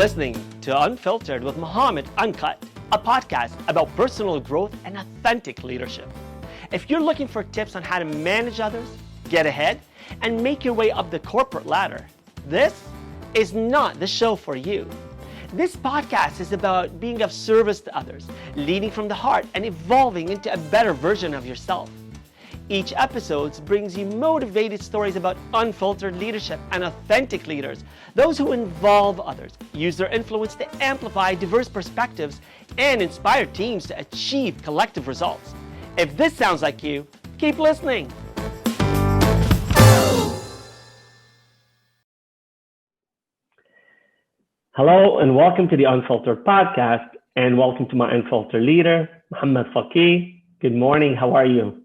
listening to Unfiltered with Mohamad Uncut, a podcast about personal growth and authentic leadership. If you're looking for tips on how to manage others, get ahead, and make your way up the corporate ladder, this is not the show for you. This podcast is about being of service to others, leading from the heart, and evolving into a better version of yourself. Each episode brings you motivated stories about unfiltered leadership and authentic leaders, those who involve others, use their influence to amplify diverse perspectives, and inspire teams to achieve collective results. If this sounds like you, keep listening. Hello and welcome to the Unfiltered podcast, and welcome to my unfiltered leader, Mohamad Fakih. Good morning. How are you?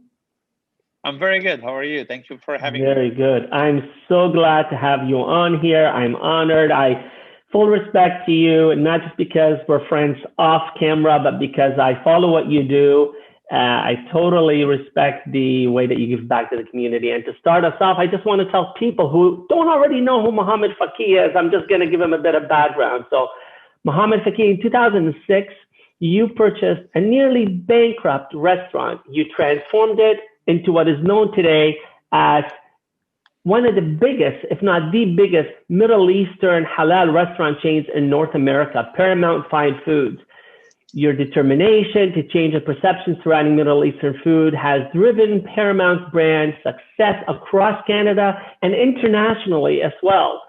I'm very good. How are you? Thank you for having me. Very good. I'm so glad to have you on here. I'm honored. I full respect to you, not just because we're friends off camera, but because I follow what you do. I totally respect the way that you give back to the community. And to start us off, I just want to tell people who don't already know who Mohamad Fakih is, I'm just going to give them a bit of background. So Mohamad Fakih, in 2006, you purchased a nearly bankrupt restaurant. You transformed it into what is known today as one of the biggest, if not the biggest, Middle Eastern Halal restaurant chains in North America, Paramount Fine Foods. Your determination to change the perception surrounding Middle Eastern food has driven Paramount's brand success across Canada and internationally as well.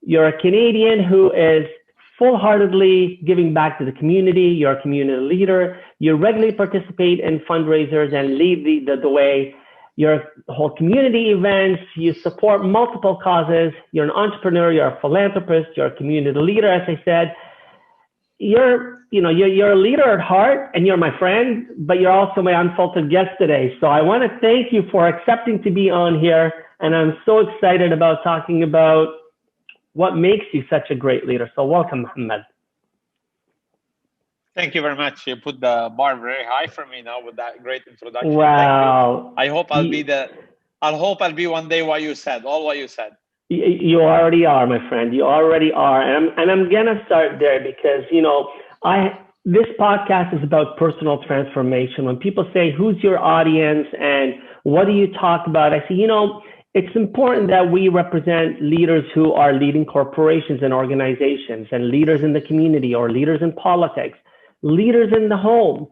You're a Canadian who is full-heartedly giving back to the community. You're a community leader. You regularly participate in fundraisers and lead the way. You're whole community events. You support multiple causes. You're an entrepreneur. You're a philanthropist. You're a community leader, as I said. You're a leader at heart, and you're my friend, but you're also my unfiltered guest today. So I want to thank you for accepting to be on here, and I'm so excited about talking about what makes you such a great leader. So welcome, Mohamad. Thank you very much. You put the bar very high for me now with that great introduction. Wow. Thank you. I hope I'll be one day what you said, all what you said. You already are, my friend. You already are. And I'm going to start there because, this podcast is about personal transformation. When people say, who's your audience and what do you talk about? I say, it's important that we represent leaders who are leading corporations and organizations, and leaders in the community, or leaders in politics, leaders in the home.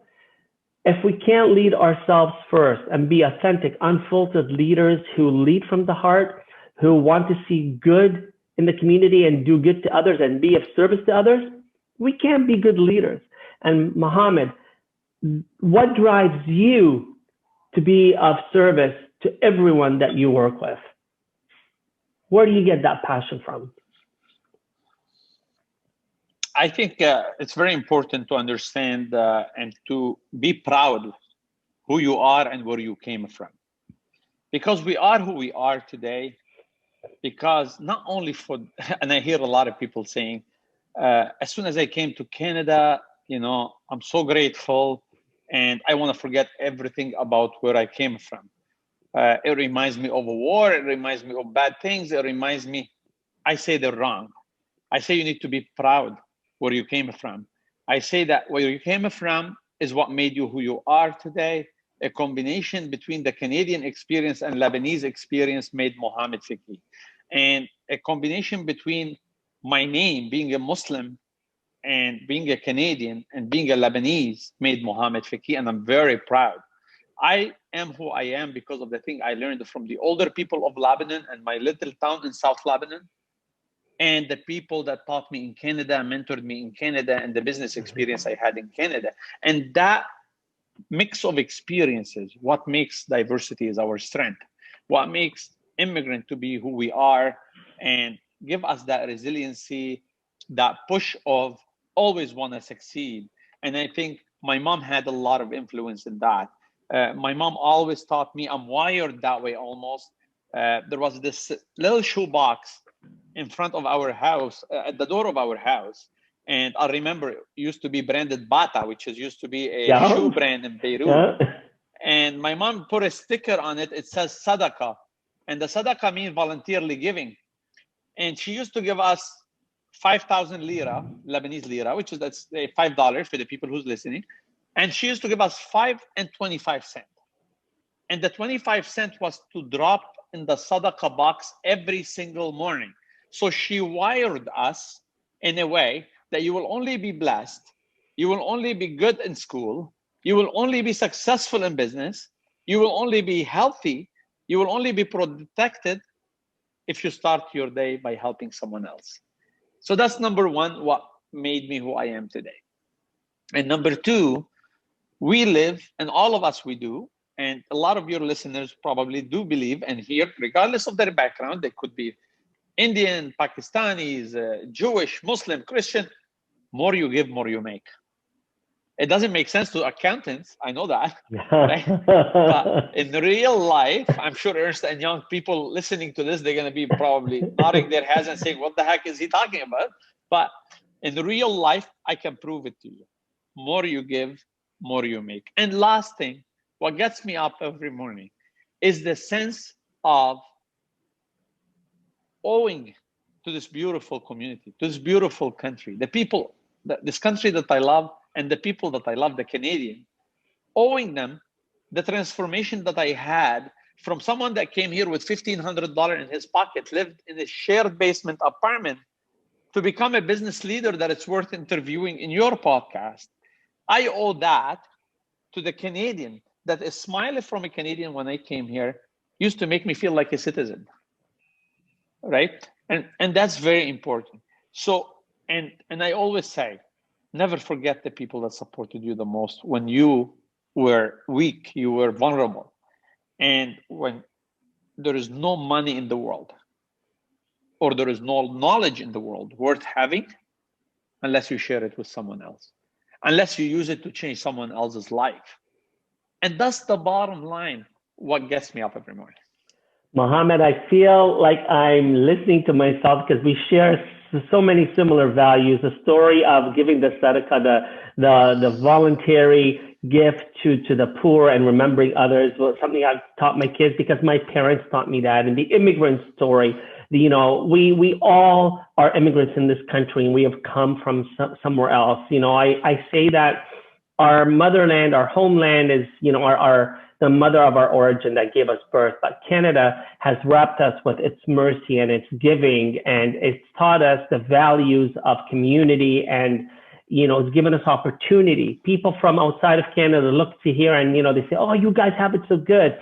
If we can't lead ourselves first and be authentic, unfiltered leaders who lead from the heart, who want to see good in the community and do good to others and be of service to others, we can't be good leaders. And Mohamad, what drives you to be of service to everyone that you work with? Where do you get that passion from? I think it's very important to understand and to be proud of who you are and where you came from. Because we are who we are today, because not only and I hear a lot of people saying, as soon as I came to Canada, I'm so grateful and I want to forget everything about where I came from. It reminds me of a war. It reminds me of bad things. I say they're wrong. I say you need to be proud where you came from. I say that where you came from is what made you who you are today. A combination between the Canadian experience and Lebanese experience made Mohamad Fakih. And a combination between my name being a Muslim and being a Canadian and being a Lebanese made Mohamad Fakih, and I'm very proud. I am who I am because of the thing I learned from the older people of Lebanon and my little town in South Lebanon, and the people that taught me in Canada, mentored me in Canada, and the business experience I had in Canada. And that mix of experiences, what makes diversity is our strength, what makes immigrant to be who we are and give us that resiliency, that push of always want to succeed. And I think my mom had a lot of influence in that. My mom always taught me, I'm wired that way almost. There was this little shoebox in front of our house, at the door of our house. And I remember it used to be branded Bata, which used to be a shoe brand in Beirut. And my mom put a sticker on it. It says Sadaqah. And the Sadaqah means voluntarily giving. And she used to give us 5,000 lira, Lebanese lira, which is that's $5 for the people who's listening. And she used to give us 5 and 25 cents. And the 25 cents was to drop in the sadaqah box every single morning. So she wired us in a way that you will only be blessed, you will only be good in school, you will only be successful in business, you will only be healthy, you will only be protected if you start your day by helping someone else. So that's number one, what made me who I am today. And number two, we live, and all of us we do, and a lot of your listeners probably do believe and hear, regardless of their background, they could be Indian, Pakistanis, Jewish, Muslim, Christian, more you give, more you make. It doesn't make sense to accountants, I know that, right? But in real life, I'm sure Ernst and Young people listening to this, they're going to be probably nodding their heads and saying, what the heck is he talking about? But in real life, I can prove it to you. More you give, more you make. And last thing, what gets me up every morning is the sense of owing to this beautiful community, to this beautiful country, the people, this country that I love, and the people that I love, the Canadian, owing them the transformation that I had from someone that came here with $1,500 in his pocket, lived in a shared basement apartment, to become a business leader that it's worth interviewing in your podcast. I owe that to the Canadian, that a smile from a Canadian when I came here used to make me feel like a citizen, right? And that's very important. So, and I always say, never forget the people that supported you the most when you were weak, you were vulnerable. And when there is no money in the world, or there is no knowledge in the world worth having, unless you share it with someone else, unless you use it to change someone else's life. And that's the bottom line, what gets me up every morning. Mohamad, I feel like I'm listening to myself because we share so many similar values. The story of giving the sadaqah, the voluntary gift to the poor and remembering others was something I've taught my kids because my parents taught me that. And the immigrant story, we all are immigrants in this country and we have come from somewhere else. I say that our motherland, our homeland is, the mother of our origin that gave us birth. But Canada has wrapped us with its mercy and its giving, and it's taught us the values of community, and, it's given us opportunity. People from outside of Canada look to here and, they say, oh, you guys have it so good.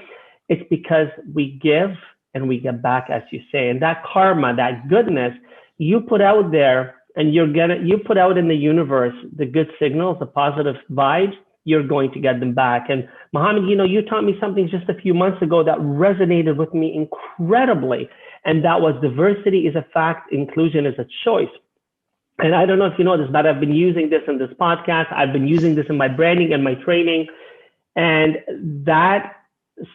It's because we give and we get back, as you say. And that karma, that goodness you put out there, and you put out in the universe the good signals, the positive vibes, you're going to get them back. And Mohamad, you taught me something just a few months ago that resonated with me incredibly. And that was diversity is a fact, inclusion is a choice. And I don't know if you know this, but I've been using this in this podcast. I've been using this in my branding and my training. And that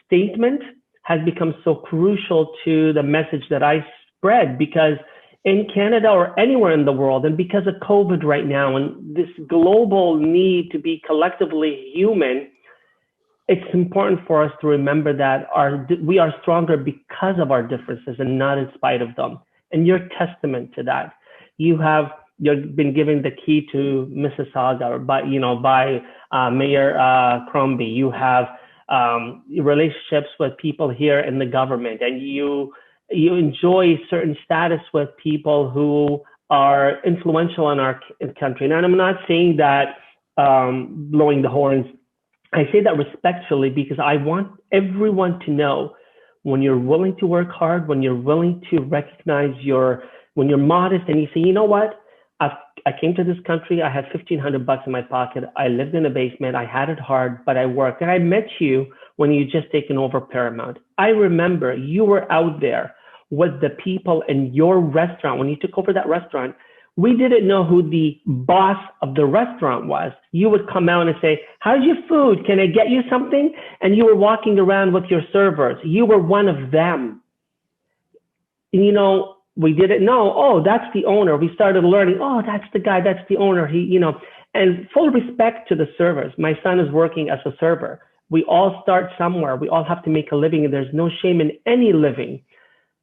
statement has become so crucial to the message that I spread, because in Canada or anywhere in the world, and because of COVID right now and this global need to be collectively human, it's important for us to remember that we are stronger because of our differences and not in spite of them. And you're testament to that. You've been given the key to Mississauga by Mayor Crombie. You have relationships with people here in the government, and you enjoy certain status with people who are influential in our country. And I'm not saying that blowing the horns. I say that respectfully because I want everyone to know, when you're willing to work hard, when you're willing to recognize when you're modest and you say, you know what, I came to this country, I had $1,500 in my pocket, I lived in a basement, I had it hard, but I worked. And I met you when you just taken over Paramount. I remember you were out there with the people in your restaurant. When you took over that restaurant, we didn't know who the boss of the restaurant was. You would come out and say, how's your food? Can I get you something? And you were walking around with your servers. You were one of them. And, we didn't know, oh, that's the owner. We started learning, oh, that's the guy, that's the owner. And full respect to the servers. My son is working as a server. We all start somewhere. We all have to make a living, and there's no shame in any living.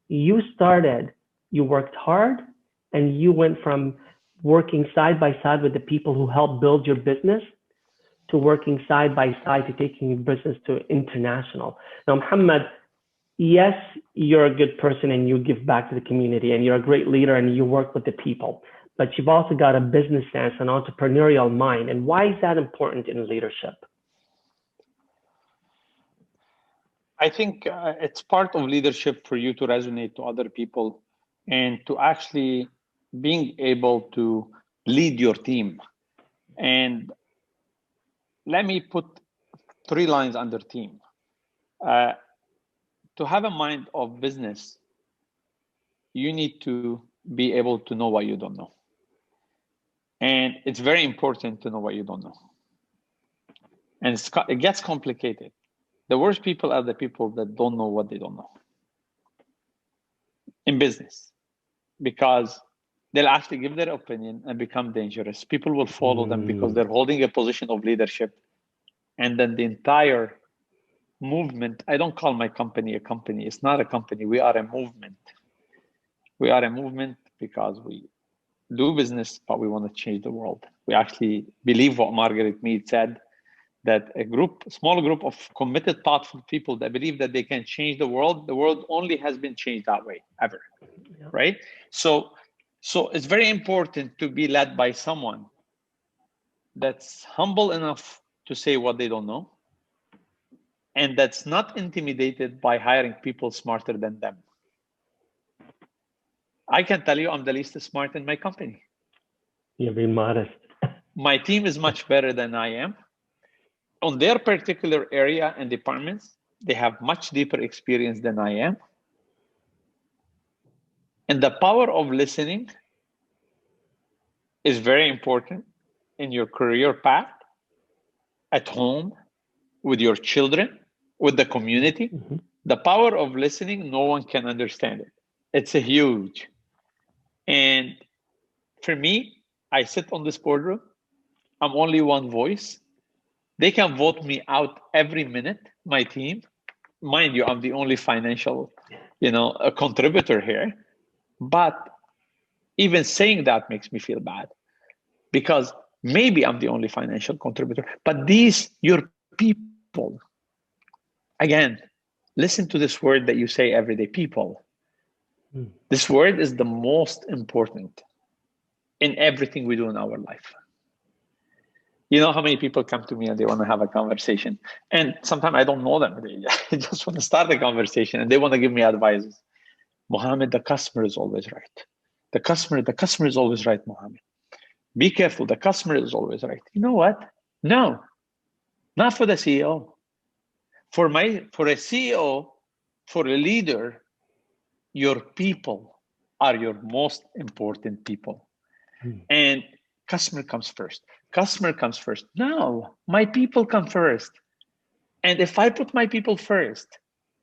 You started, you worked hard, And you went from working side by side with the people who helped build your business to working side by side to taking your business to international. Now, Muhammad, yes, you're a good person and you give back to the community and you're a great leader and you work with the people, but you've also got a business sense and entrepreneurial mind. And why is that important in leadership? I think it's part of leadership for you to resonate to other people and to actually being able to lead your team. And let me put 3 lines under team. To have a mind of business, you need to be able to know what you don't know. And it's very important to know what you don't know. And it gets complicated. The worst people are the people that don't know what they don't know in business, because they'll actually give their opinion and become dangerous. People will follow them because they're holding a position of leadership. And then the entire movement, I don't call my company a company. It's not a company. We are a movement. We are a movement because we do business, but we want to change the world. We actually believe what Margaret Mead said, that a small group of committed, thoughtful people that believe that they can change the world only has been changed that way, ever, right? So it's very important to be led by someone that's humble enough to say what they don't know, and that's not intimidated by hiring people smarter than them. I can tell you I'm the least smart in my company. You're being modest. My team is much better than I am. On their particular area and departments, they have much deeper experience than I am. And the power of listening is very important in your career path, at home, with your children, with the community. The power of listening, no one can understand it. It's a huge. And for me, I sit on this boardroom. I'm only one voice. They can vote me out every minute, my team. Mind you, I'm the only financial, a contributor here. But even saying that makes me feel bad, because maybe I'm the only financial contributor. But your people, again, listen to this word that you say every day, people. This word is the most important in everything we do in our life. You know how many people come to me and they want to have a conversation, and sometimes I don't know them. They just want to start a conversation and they want to give me advice. Mohammed, the customer is always right. The customer is always right, Mohammed. Be careful, the customer is always right. You know what? No, not for the CEO. For a CEO, for a leader, your people are your most important people. And customer comes first. Customer comes first. No, my people come first. And if I put my people first,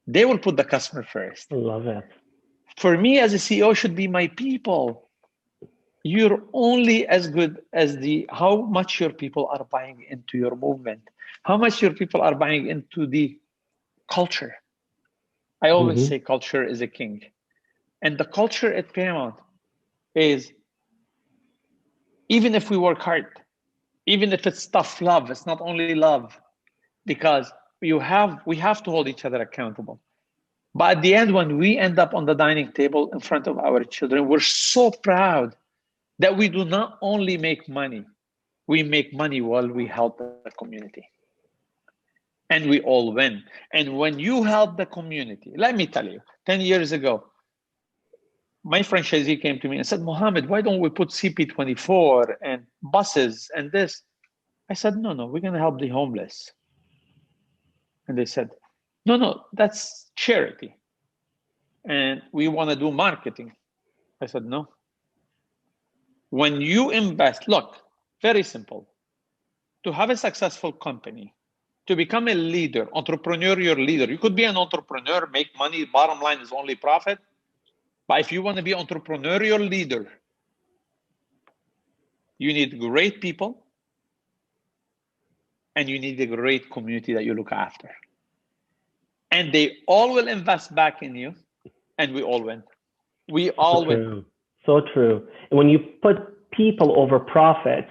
they will put the customer first. I love it. For me as a CEO should be my people. You're only as good as how much your people are buying into your movement, how much your people are buying into the culture. I always say culture is a king. And the culture at Paramount is, even if we work hard, even if it's tough love, it's not only love, because we have to hold each other accountable. But at the end, when we end up on the dining table in front of our children, we're so proud that we do not only make money, we make money while we help the community. And we all win. And when you help the community, let me tell you, 10 years ago, my franchisee came to me and said, Mohammed, why don't we put CP24 and buses and this? I said, no, we're going to help the homeless. And they said, no, that's charity. And we want to do marketing. I said, no. When you invest, look, very simple. To have a successful company, to become a leader, entrepreneurial leader, you could be an entrepreneur, make money, bottom line is only profit. But if you want to be an entrepreneurial leader, you need great people and you need a great community that you look after. And they all will invest back in you and we all win. We all win. So true. And when you put people over profits,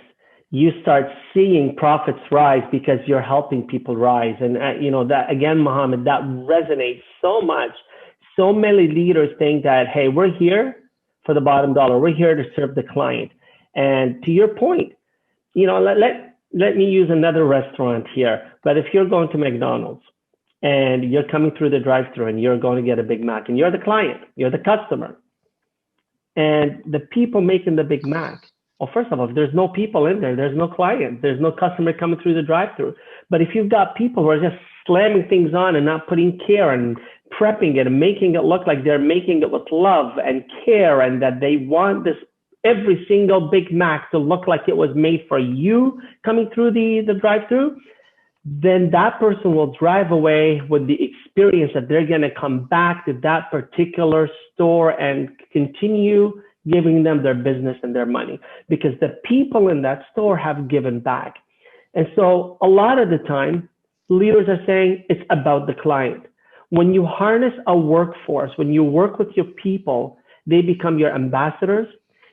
you start seeing profits rise because you're helping people rise. And that again, Mohammed, that resonates so much. So many leaders think that, hey, we're here for the bottom dollar. We're here to serve the client. And to your point, let me use another restaurant here. But if you're going to McDonald's and you're coming through the drive-thru and you're going to get a Big Mac and you're the client, you're the customer, and the people making the Big Mac, well, first of all, if there's no people in there, there's no client, there's no customer coming through the drive-thru. But if you've got people who are just slamming things on and not putting care and prepping it and making it look like they're making it with love and care, and that they want this every single Big Mac to look like it was made for you coming through the drive-thru, then that person will drive away with the experience that they're going to come back to that particular store and continue giving them their business and their money, because the people in that store have given back. And so a lot of the time, leaders are saying it's about the client. When you harness a workforce, when you work with your people, they become your ambassadors.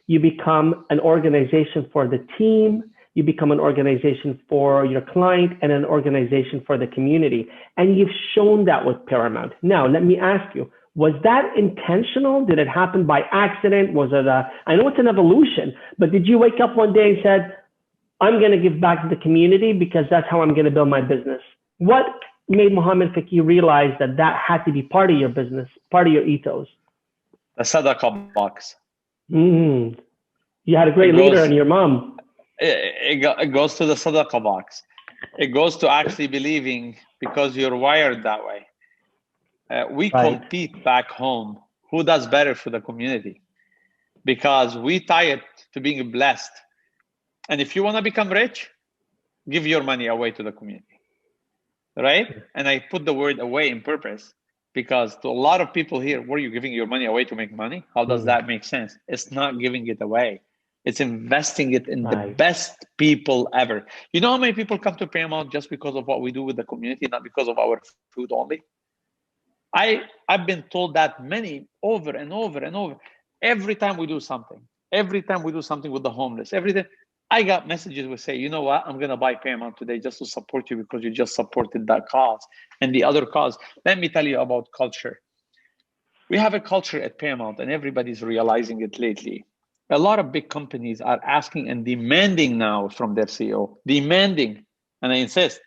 You become an organization for the team. You become an organization for your client and an organization for the community. And you've shown that with Paramount. Now, let me ask you, was that intentional? Did it happen by accident? Was it I know it's an evolution, but did you wake up one day and said, I'm going to give back to the community because that's how I'm going to build my business? What made Mohamad Fakih realize that that had to be part of your business, part of your ethos? The Sadaqah box. You had a great leader in your mom. It goes to the Sadaqah box. It goes to actually believing, because you're wired that way. We compete back home. Who does better for the community? Because we tie it to being blessed. And if you want to become rich, give your money away to the community. Right? And I put the word away in purpose, because to a lot of people here, were you giving your money away to make money? How does that make sense? It's not giving it away. It's investing it in the best people ever. You know how many people come to Paramount just because of what we do with the community, not because of our food only? I've been told that many over and over and over. Every time we do something with the homeless, every time I got messages would say, you know what, I'm going to buy Paramount today just to support you because you just supported that cause and the other cause. Let me tell you about culture. We have a culture at Paramount, and everybody's realizing it lately. A lot of big companies are asking and demanding now from their CEO, and I insist,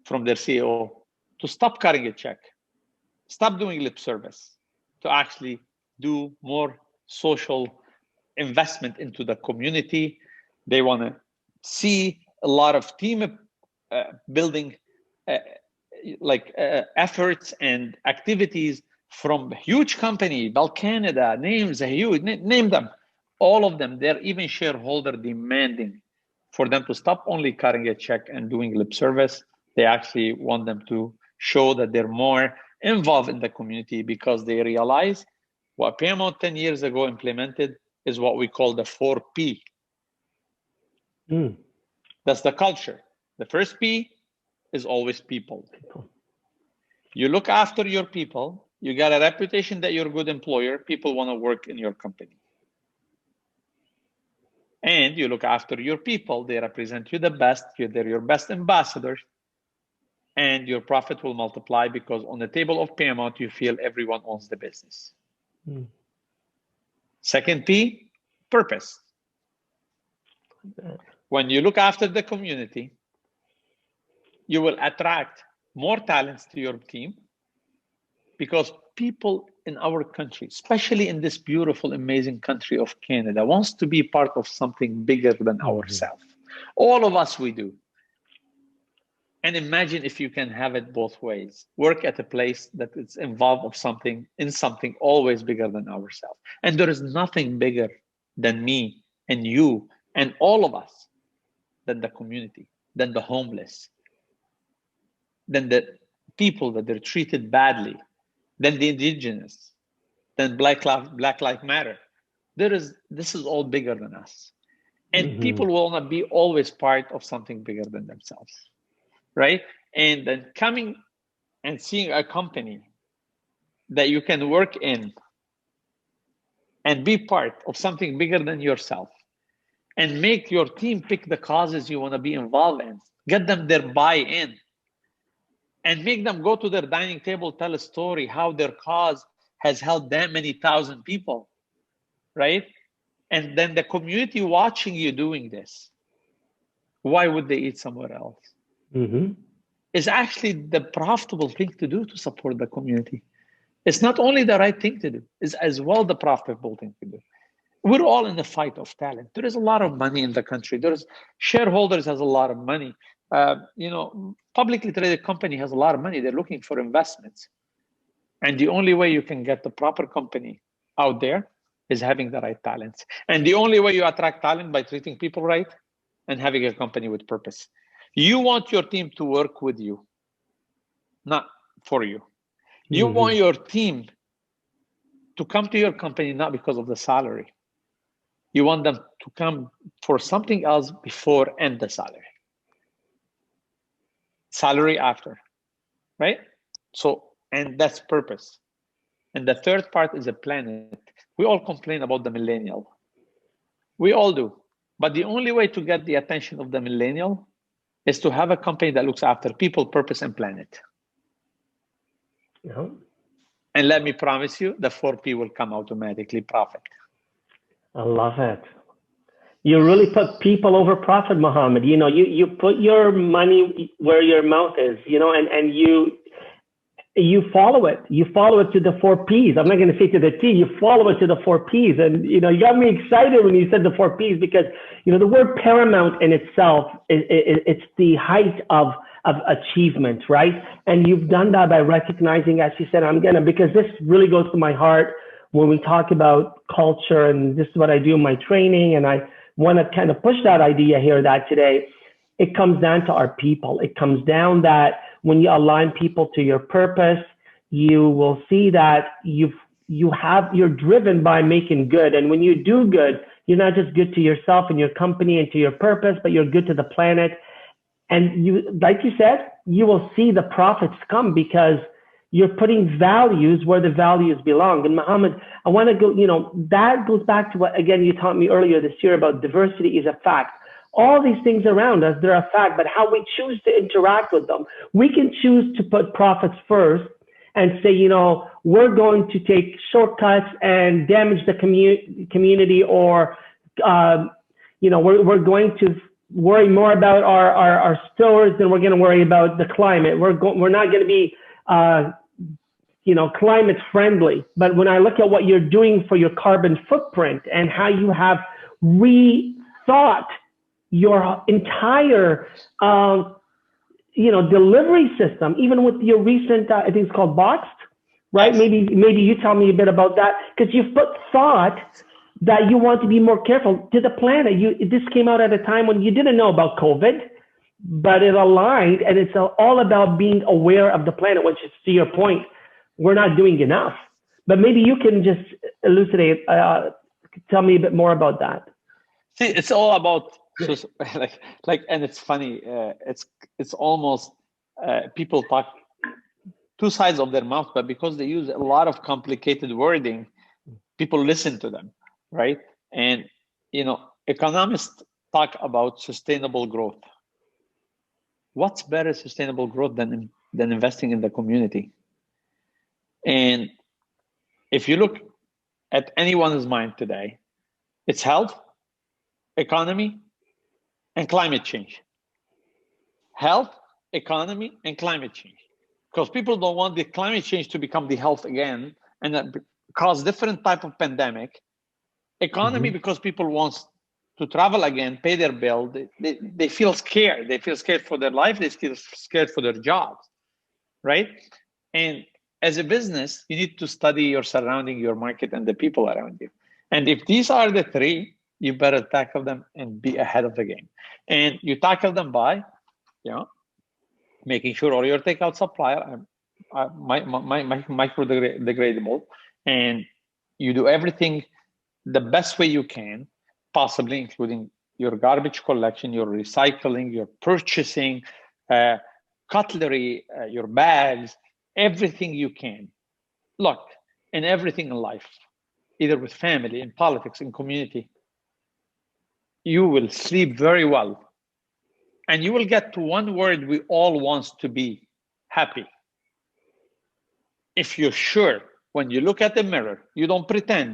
from their CEO, to stop cutting a check, stop doing lip service, to actually do more social investment into the community. They want to see a lot of team building efforts and activities from huge company, Bell Canada, name them. All of them, they're even shareholder demanding for them to stop only cutting a check and doing lip service. They actually want them to show that they're more involved in the community, because they realize what Paramount 10 years ago implemented is what we call the 4P. That's the culture. The first P is always people. You look after your people, you got a reputation that you're a good employer, people want to work in your company. And you look after your people, they represent you the best, they're your best ambassadors, and your profit will multiply, because on the table of Paramount, you feel everyone owns the business. Second P, purpose. When you look after the community, you will attract more talents to your team, because people in our country, especially in this beautiful, amazing country of Canada, wants to be part of something bigger than ourselves. All of us, we do. And imagine if you can have it both ways. Work at a place that is involved in something always bigger than ourselves. And there is nothing bigger than me and you and all of us, than the community, than the homeless, than the people that they're treated badly, than the indigenous, than Black Lives Matter. This is all bigger than us. And people will not be always part of something bigger than themselves. Right? And then coming and seeing a company that you can work in and be part of something bigger than yourself, and make your team pick the causes you want to be involved in, get them their buy-in, and make them go to their dining table, tell a story how their cause has helped that many thousand people, right? And then the community watching you doing this, why would they eat somewhere else? Mm-hmm. Is actually the profitable thing to do to support the community. It's not only the right thing to do, it's as well the profitable thing to do. We're all in the fight of talent. There is a lot of money in the country. There's shareholders has a lot of money. Publicly traded company has a lot of money. They're looking for investments. And the only way you can get the proper company out there is having the right talents. And the only way you attract talent by treating people right and having a company with purpose. You want your team to work with you, not for you. You want your team to come to your company not because of the salary. You want them to come for something else before and the salary. Salary after, right? So, and that's purpose. And the third part is a planet. We all complain about the millennial. We all do. But the only way to get the attention of the millennial is to have a company that looks after people, purpose, and planet. Yeah. And let me promise you, the 4P will come automatically: profit. I love it. You really put people over profit, Mohamad. You put your money where your mouth is, and you follow it. You follow it to the 4Ps. I'm not going to say to the T. You follow it to the 4Ps. And, you got me excited when you said the 4Ps because, the word paramount in itself, it's the height of achievement, right? And you've done that by recognizing, as you said, because this really goes to my heart when we talk about culture, and this is what I do in my training. And I want to kind of push that idea here that today, it comes down to our people. It comes down that when you align people to your purpose, you will see that you're driven by making good. And when you do good, you're not just good to yourself and your company and to your purpose, but you're good to the planet. And you, like you said, you will see the profits come because you're putting values where the values belong. And Mohamad, I want to go, that goes back to what, again, you taught me earlier this year about diversity is a fact. All these things around us, they're a fact, but how we choose to interact with them. We can choose to put profits first and say, we're going to take shortcuts and damage the community, or, we're going to worry more about our stores than we're going to worry about the climate. We're not going to be, climate friendly. But when I look at what you're doing for your carbon footprint and how you have rethought your entire, delivery system, even with your recent, I think it's called Boxed, right? Maybe you tell me a bit about that, because you've put thought that you want to be more careful to the planet. This came out at a time when you didn't know about COVID, but it aligned, and it's all about being aware of the planet, which is, to your point, we're not doing enough. But maybe you can just elucidate, tell me a bit more about that. See, it's all about, and it's funny. It's almost people talk two sides of their mouth, but because they use a lot of complicated wording, people listen to them, right? And economists talk about sustainable growth. What's better sustainable growth than investing in the community? And if you look at anyone's mind today, it's health, economy, and climate change. Health, economy, and climate change. Because people don't want the climate change to become the health again and that cause different type of pandemic. Economy, because people want to travel again, pay their bill. They feel scared. They feel scared for their life. They feel scared for their jobs, right? And as a business, you need to study your surrounding, your market, and the people around you. And if these are the three, you better tackle them and be ahead of the game. And you tackle them by, making sure all your takeout supplier microdegradable, and you do everything the best way you can, possibly including your garbage collection, your recycling, your purchasing, cutlery, your bags, everything you can. Look, in everything in life, either with family, in politics, in community, you will sleep very well. And you will get to one word we all want to be: happy. If you're sure, when you look at the mirror, you don't pretend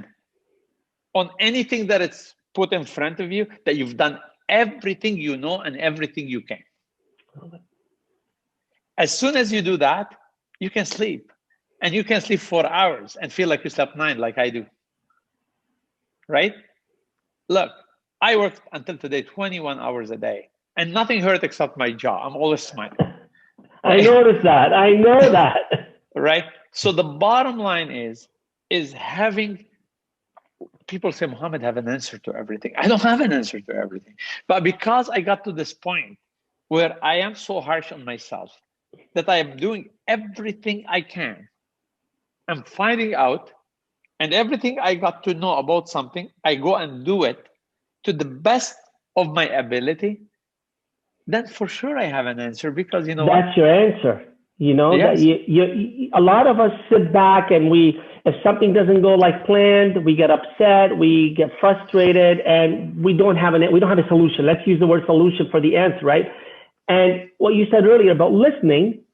on anything that it's put in front of you, that you've done everything you know and everything you can. As soon as you do that, you can sleep. And you can sleep 4 hours and feel like you slept 9, like I do. Right? Look, I worked until today 21 hours a day, and nothing hurt except my jaw. I'm always smiling. I noticed that. I know that. Right? So the bottom line is having people say, Mohamad, have an answer to everything. I don't have an answer to everything. But because I got to this point where I am so harsh on myself that I am doing everything I can, I'm finding out, and everything I got to know about something, I go and do it to the best of my ability, then for sure I have an answer, because you know that's your answer. You know, yes. that a lot of us sit back and if something doesn't go like planned, we get upset, we get frustrated, and we don't have a solution. Let's use the word solution for the answer, right? And what you said earlier about listening,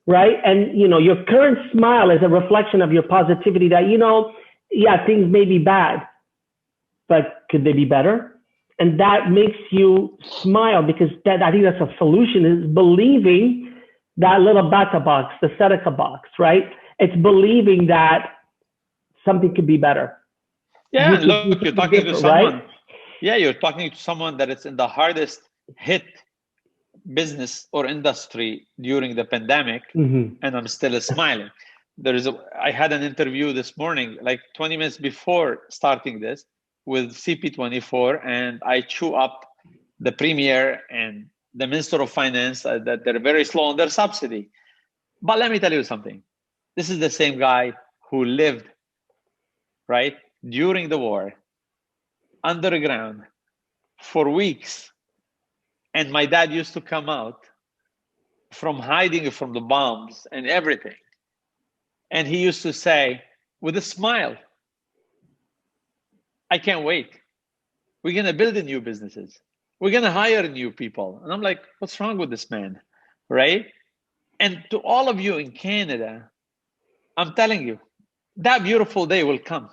right? And, you know, your current smile is a reflection of your positivity that, you know, yeah, things may be bad, but could they be better? And that makes you smile, because I think that's a solution, is believing that little bata box, the Seneca box, right? It's believing that something could be better. Yeah, and look, you're talking to someone, right? Yeah, you're talking to someone that is in the hardest hit business or industry during the pandemic, and I'm still smiling. I had an interview this morning, like 20 minutes before starting this, with CP24, and I chew up the premier and the Minister of Finance that they're very slow on their subsidy. But let me tell you something. This is the same guy who lived, right, during the war, underground for weeks. And my dad used to come out from hiding from the bombs and everything. And he used to say, with a smile, I can't wait. We're going to build new businesses. We're going to hire new people. And I'm like, what's wrong with this man, right? And to all of you in Canada, I'm telling you, that beautiful day will come.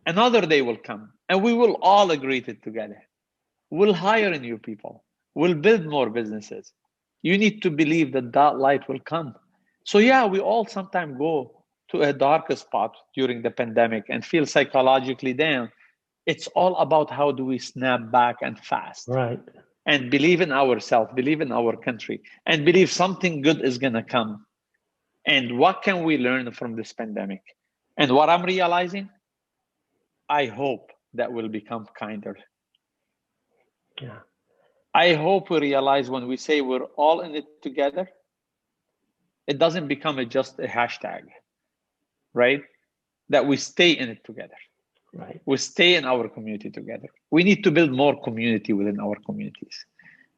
Another day will come, and we will all agree to it together. We'll hire new people. We'll build more businesses. You need to believe that that light will come. So yeah, we all sometimes go to a darker spot during the pandemic and feel psychologically down. It's all about how do we snap back and fast. Right. And believe in ourselves, believe in our country, and believe something good is going to come. And what can we learn from this pandemic? And what I'm realizing, I hope that we'll become kinder. Yeah. I hope we realize when we say we're all in it together, it doesn't become just a hashtag, right? That we stay in it together. Right. We stay in our community together. We need to build more community within our communities.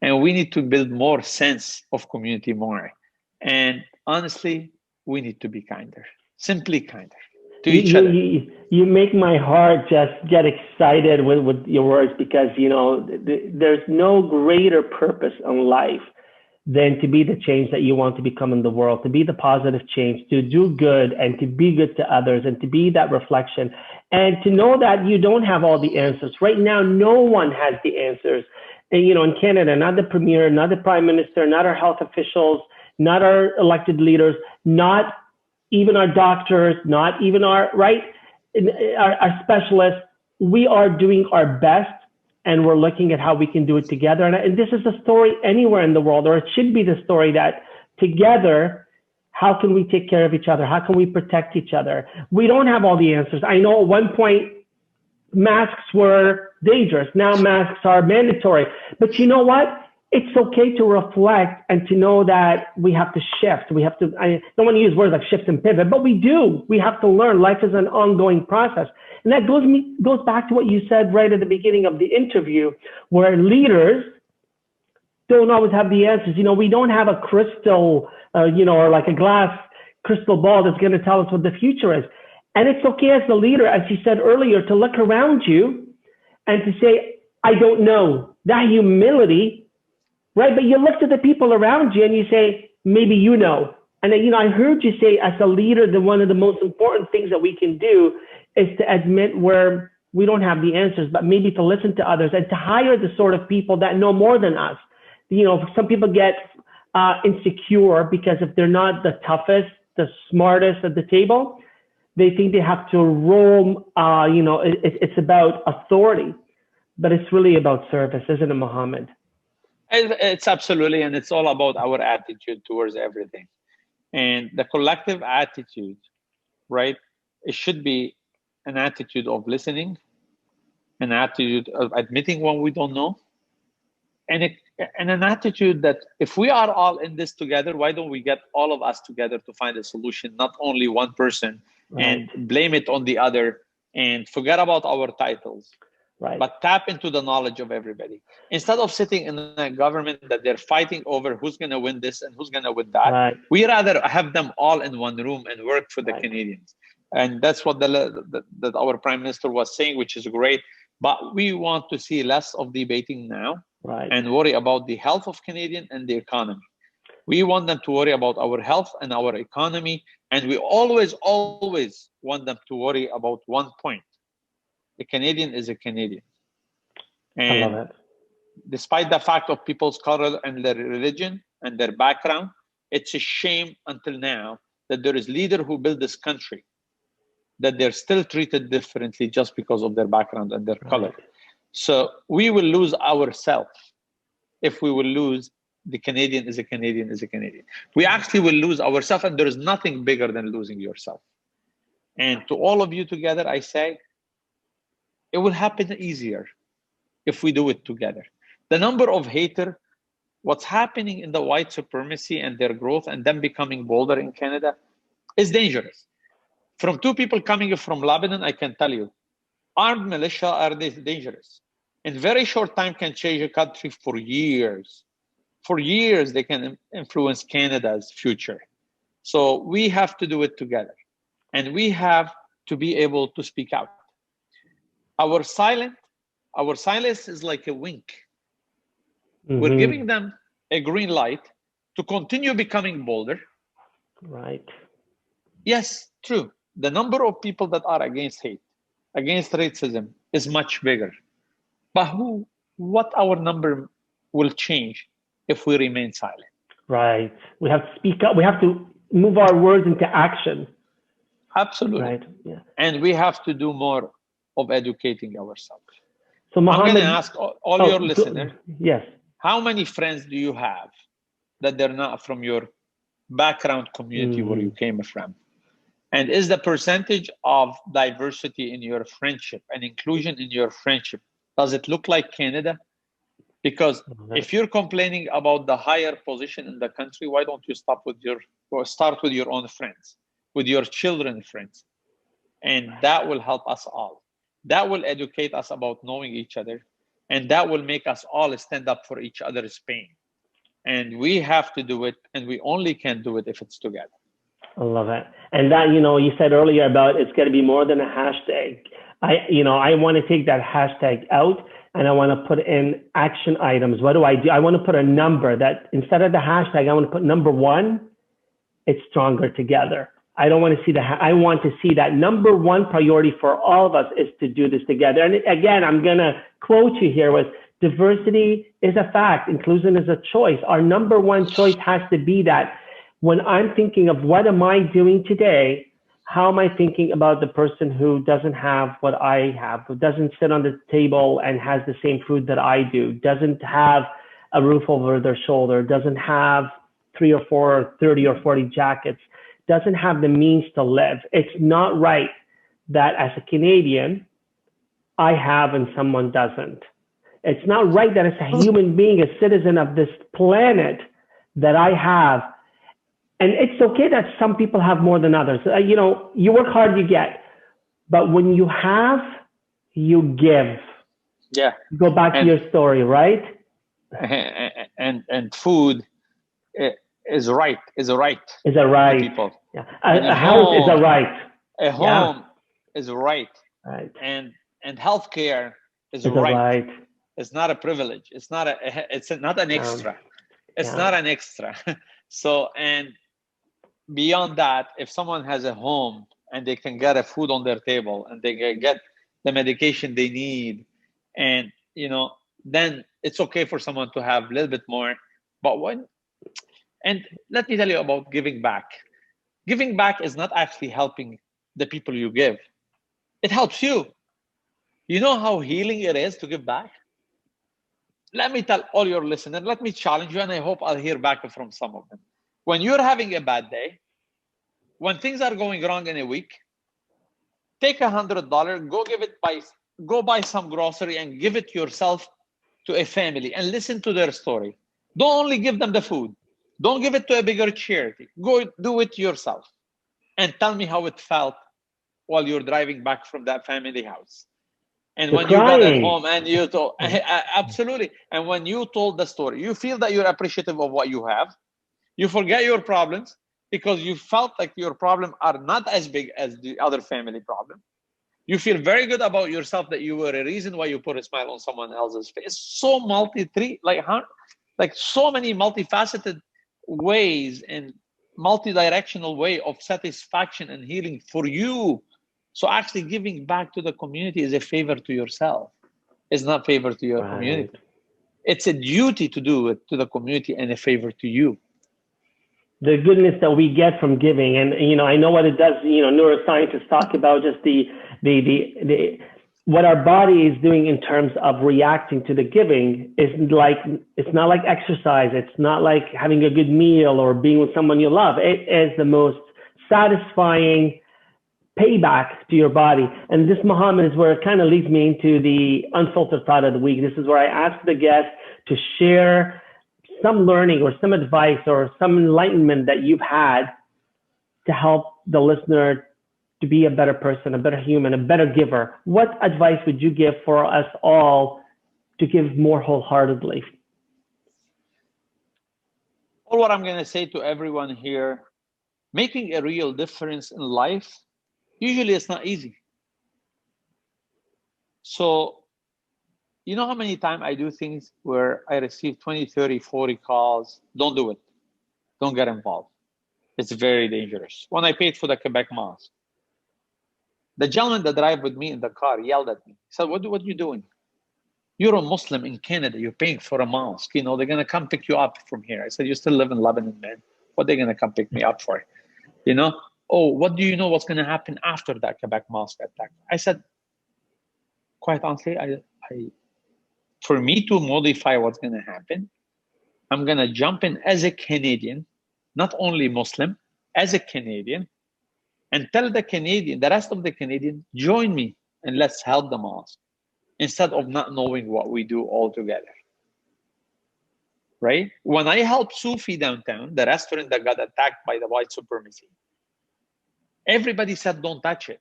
And we need to build more sense of community more. And honestly, we need to be kinder, simply kinder to each other. You make my heart just get excited with your words, because, you know, there's no greater purpose in life than to be the change that you want to become in the world, to be the positive change, to do good and to be good to others, and to be that reflection, and to know that you don't have all the answers. Right now, no one has the answers. And, you know, in Canada, not the premier, not the prime minister, not our health officials, not our elected leaders, not even our doctors, not even our specialists. We are doing our best, and we're looking at how we can do it together. And this is a story anywhere in the world, or it should be the story, that together, how can we take care of each other? How can we protect each other? We don't have all the answers. I know at one point, masks were dangerous. Now masks are mandatory. But you know what? It's okay to reflect and to know that we have to shift. We have to, I don't want to use words like shift and pivot, but we do. We have to learn. Life is an ongoing process. And that goes back to what you said right at the beginning of the interview, where leaders don't always have the answers. You know, we don't have a crystal, or like a glass crystal ball that's going to tell us what the future is. And it's okay as the leader, as you said earlier, to look around you and to say, I don't know. That humility, right? But you look to the people around you and you say, maybe you know. And I heard you say as a leader that one of the most important things that we can do is to admit where we don't have the answers, but maybe to listen to others and to hire the sort of people that know more than us. Some people get insecure because if they're not the toughest, the smartest at the table, they think they have to roll, it's about authority, but it's really about service, isn't it, Mohamad? It's absolutely, and it's all about our attitude towards everything. And the collective attitude, right? It should be an attitude of listening, an attitude of admitting when we don't know, and an attitude that if we are all in this together, why don't we get all of us together to find a solution, not only one person, right, and blame it on the other and forget about our titles, right, but tap into the knowledge of everybody. Instead of sitting in a government that they're fighting over who's going to win this and who's going to win that, right, we rather have them all in one room and work for the right Canadians. And that's what that our Prime Minister was saying, which is great. But we want to see less of debating now, right, and worry about the health of Canadian and the economy. We want them to worry about our health and our economy. And we always want them to worry about one point. A Canadian is a Canadian. And I love it. Despite the fact of people's color and their religion and their background, it's a shame until now that there is leader who built this country, that they're still treated differently just because of their background and their color. So we will lose ourselves if we will lose the Canadian is a Canadian is a Canadian. We actually will lose ourselves, and there is nothing bigger than losing yourself. And to all of you together, I say, it will happen easier if we do it together. The number of haters, what's happening in the white supremacy and their growth and them becoming bolder in Canada is dangerous. From two people coming from Lebanon, I can tell you, armed militia are dangerous. In very short time can change a country for years. For years, they can influence Canada's future. So we have to do it together. And we have to be able to speak out. Our silence is like a wink. Mm-hmm. We're giving them a green light to continue becoming bolder. Right. Yes, true. The number of people that are against hate, against racism is much bigger. But what our number will change if we remain silent? Right. We have to speak up. We have to move our words into action. Absolutely. Right. Yeah. And we have to do more of educating ourselves. So Mohamad, I'm going to ask all your listeners, yes, how many friends do you have that they're not from your background community where you came from? And is the percentage of diversity in your friendship and inclusion in your friendship, does it look like Canada? Because if you're complaining about the higher position in the country, why don't you start with your own friends, with your children's friends? And that will help us all. That will educate us about knowing each other. And that will make us all stand up for each other's pain. And we have to do it. And we only can do it if it's together. I love it. And that, you said earlier about it's going to be more than a hashtag. I want to take that hashtag out and I want to put in action items. What do? I want to put a number that instead of the hashtag, I want to put number 1, it's stronger together. I don't want to see I want to see that number 1 priority for all of us is to do this together. And again, I'm going to quote you here with diversity is a fact. Inclusion is a choice. Our number 1 choice has to be that when I'm thinking of what am I doing today, how am I thinking about the person who doesn't have what I have, who doesn't sit on the table and has the same food that I do, doesn't have a roof over their shoulder, doesn't have 3 or 4 or 30 or 40 jackets, doesn't have the means to live. It's not right that as a Canadian, I have and someone doesn't. It's not right that as a human being, a citizen of this planet, that I have. And it's okay that some people have more than others. You work hard, you get. But when you have, you give. Yeah. Go back to your story, right? And food is a right. Is a right. People. Yeah. A house is a right. A home is right. Right. And healthcare is It's a right. right. It's not a privilege. It's not not an extra. It's Yeah. not an extra. So, and beyond that, if someone has a home and they can get a food on their table and they can get the medication they need, and then it's okay for someone to have a little bit more. But and let me tell you about giving back. Giving back is not actually helping the people you give. It helps you. You know how healing it is to give back? Let me tell all your listeners, let me challenge you, and I hope I'll hear back from some of them. When you're having a bad day, when things are going wrong in a week, take $100, go buy some grocery and give it yourself to a family and listen to their story. Don't only give them the food. Don't give it to a bigger charity. Go do it yourself and tell me how it felt while you're driving back from that family house. And You're when you got at crying. home and you told, absolutely. And when you told the story, you feel that you're appreciative of what you have. You forget your problems because you felt like your problems are not as big as the other family problem. You feel very good about yourself that you were a reason why you put a smile on someone else's face. So like so many multifaceted ways and multi-directional way of satisfaction and healing for you. So actually giving back to the community is a favor to yourself. It's not a favor to your Right. community. It's a duty to do it to the community and a favor to you. The goodness that we get from giving, and I know what it does. Neuroscientists talk about just the what our body is doing in terms of reacting to the giving is like, it's not like exercise. It's not like having a good meal or being with someone you love. It is the most satisfying payback to your body. And this, Mohamad, is where it kind of leads me into the unfiltered thought of the week. This is where I ask the guest to share some learning or some advice or some enlightenment that you've had to help the listener to be a better person, a better human, a better giver. What advice would you give for us all to give more wholeheartedly? All what I'm going to say to everyone here, making a real difference in life, usually it's not easy. So, you know how many times I do things where I receive 20, 30, 40 calls? Don't do it. Don't get involved. It's very dangerous. When I paid for the Quebec mosque, the gentleman that drive with me in the car yelled at me. He said, what are you doing? You're a Muslim in Canada. You're paying for a mosque. They're going to come pick you up from here. I said, you still live in Lebanon, man. What are they going to come pick me up for? Oh, what do you know what's going to happen after that Quebec mosque attack? I said, quite honestly, for me to modify what's going to happen, I'm going to jump in as a Canadian, not only Muslim, as a Canadian, and tell the rest of the Canadians, join me and let's help the mosque, instead of not knowing what we do all together. Right? When I helped Sufi downtown, the restaurant that got attacked by the white supremacy, everybody said, don't touch it.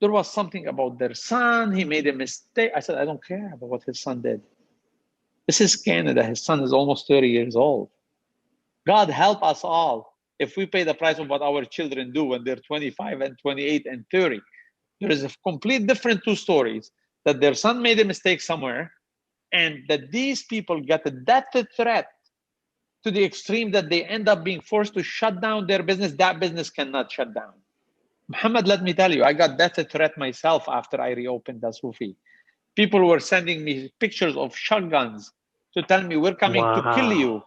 There was something about their son. He made a mistake. I said, I don't care about what his son did. This is Canada. His son is almost 30 years old. God help us all if we pay the price of what our children do when they're 25 and 28 and 30. There is a complete different two stories, that their son made a mistake somewhere and that these people get a death threat to the extreme that they end up being forced to shut down their business. That business cannot shut down. Mohamad, let me tell you, I got death threat myself after I reopened the Sufi. People were sending me pictures of shotguns to tell me, we're coming to kill you.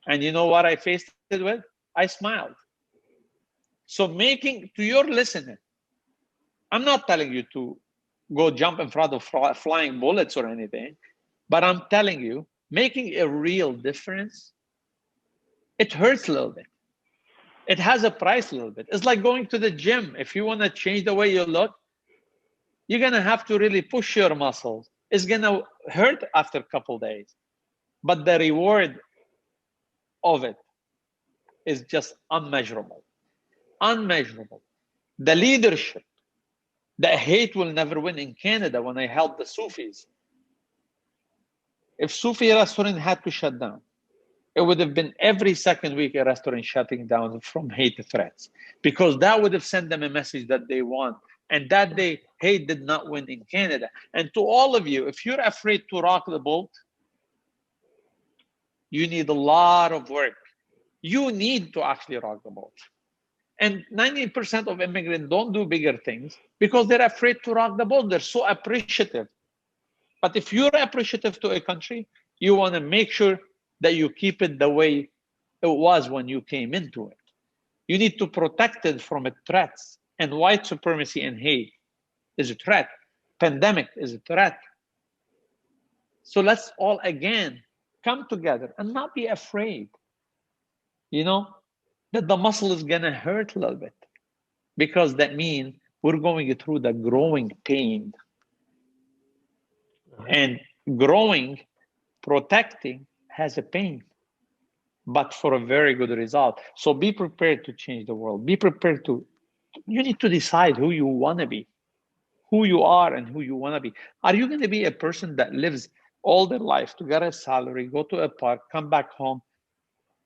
And you know what I faced it with? I smiled. So to your listener, I'm not telling you to go jump in front of flying bullets or anything, but I'm telling you, making a real difference, it hurts a little bit. It has a price a little bit. It's like going to the gym. If you want to change the way you look, you're going to have to really push your muscles. It's going to hurt after a couple of days, but the reward of it is just unmeasurable. Unmeasurable. The leadership, the hate will never win in Canada. When I helped the Sufis, if Sufi restaurant had to shut down, it would have been every second week a restaurant shutting down from hate threats, because that would have sent them a message that they want And that day, hate did not win in Canada. And to all of you, if you're afraid to rock the boat, you need a lot of work. You need to actually rock the boat. And 90% of immigrants don't do bigger things because they're afraid to rock the boat. They're so appreciative. But if you're appreciative to a country, you want to make sure that you keep it the way it was when you came into it. You need to protect it from its threats. And white supremacy and hate is a threat. Pandemic is a threat. So let's all again come together and not be afraid, that the muscle is going to hurt a little bit, because that means we're going through the growing pain. And growing, protecting has a pain, but for a very good result. So be prepared to change the world. Be prepared you need to decide who you want to be, who you are and who you want to be. Are you going to be a person that lives all their life to get a salary, go to a park, come back home,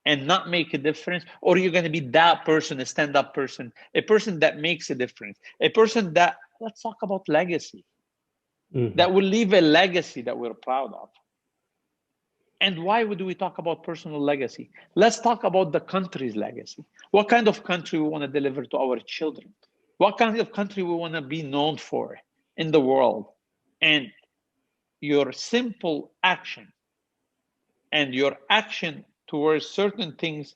and not make a difference? Or are you going to be that person, a stand-up person, a person that makes a difference, a person that, let's talk about legacy, that will leave a legacy that we're proud of. And why would we talk about personal legacy? Let's talk about the country's legacy. What kind of country we want to deliver to our children? What kind of country we want to be known for in the world? And your simple action and your action towards certain things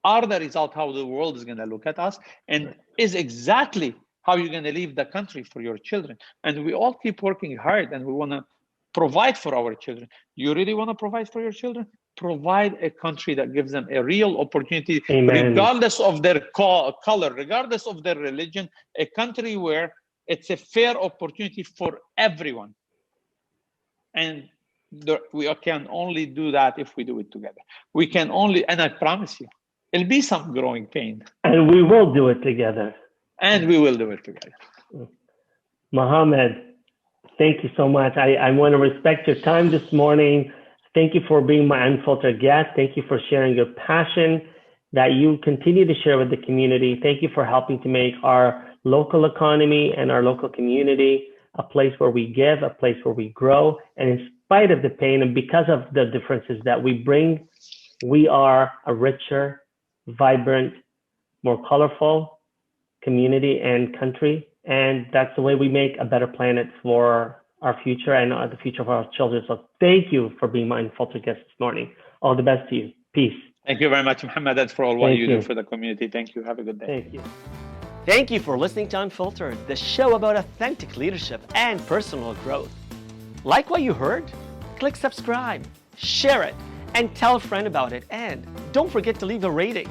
are the result how the world is going to look at us, and is exactly how you're going to leave the country for your children. And we all keep working hard and we want to provide for our children. You really want to provide for your children? Provide a country that gives them a real opportunity, regardless of their color, regardless of their religion, a country where it's a fair opportunity for everyone. And we can only do that if we do it together. We can only, and I promise you, it'll be some growing pain. And we will do it together. And we will do it together. Mohamad, thank you so much. I want to respect your time this morning. Thank you for being my unfiltered guest. Thank you for sharing your passion that you continue to share with the community. Thank you for helping to make our local economy and our local community a place where we give, a place where we grow. And in spite of the pain and because of the differences that we bring, we are a richer, vibrant, more colorful community and country. And that's the way we make a better planet for our future and the future of our children. So thank you for being my unfiltered guest this morning. All the best to you. Peace. Thank you very much, Mohamad. That's for all what you do for the community. Thank you. Have a good day. Thank you. Thank you for listening to Unfiltered, the show about authentic leadership and personal growth. Like what you heard? Click subscribe, share it, and tell a friend about it. And don't forget to leave a rating.